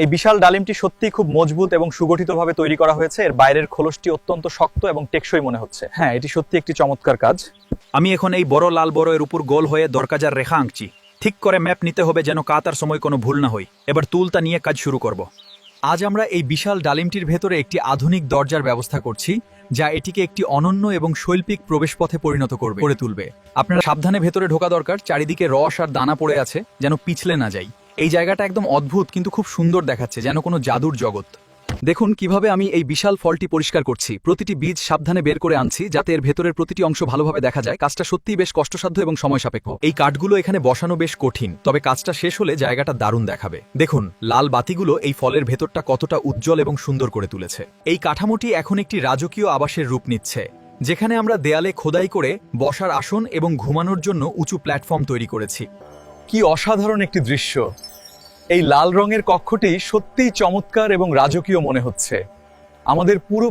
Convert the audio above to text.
এই বিশাল ডালিমটি সত্যিই খুব মজবুত এবং সুগঠিতভাবে তৈরি করা হয়েছে। এর বাইরের খোলসটি অত্যন্ত শক্ত এবং টেকসই মনে হচ্ছে। হ্যাঁ, এটি সত্যি একটি চমৎকার কাজ। আমি এখন এই বড় লাল বড়ের উপর গোল হয়ে দরকাজার রেখা আঁকছি। ঠিক করে ম্যাপ নিতে হবে যেন কাতার সময় কোনো ভুল না হয়। এবার তুলতা নিয়ে কাজ শুরু করব। আজ আমরা এই বিশাল ডালিমটির ভেতরে একটি আধুনিক দরজার ব্যবস্থা করছি, যা এটিকে একটি অনন্য এবং শৈল্পিক প্রবেশপথে পরিণত করে তুলবে। আপনারা সাবধানে ভেতরে ঢোকা দরকার। চারিদিকে রস আর দানা পড়ে আছে, যেন পিছলে না যায়। এই জায়গাটা একদম অদ্ভুত কিন্তু খুব সুন্দর দেখাচ্ছে, যেন কোনো জাদুর জগৎ। দেখুন কিভাবে আমি এই বিশাল ফলটি পরিষ্কার করছি। প্রতিটি বীজ সাবধানে বের করে আনছি যাতে এর ভেতরের প্রতিটি অংশ ভালোভাবে দেখা যায়। কাজটা সত্যিই বেশ কষ্টসাধ্য এবং সময় সাপেক্ষ। এই কাঠগুলো এখানে বসানো বেশ কঠিন, তবে কাজটা শেষ হলে জায়গাটা দারুণ দেখাবে। দেখুন লাল বাতিগুলো এই ফলের ভেতরটা কতটা উজ্জ্বল এবং সুন্দর করে তুলেছে। এই কাঠামোটি এখন একটি রাজকীয় আবাসের রূপ নিচ্ছে, যেখানে আমরা দেয়ালে খোদাই করে বসার আসন এবং ঘুমানোর জন্য উঁচু প্ল্যাটফর্ম তৈরি করেছি। কি অসাধারণ একটি দৃশ্য! এই লাল রঙের কক্ষটি সত্যিই চমৎকার এবং রাজকীয় মনে হচ্ছে। আমাদের পুরো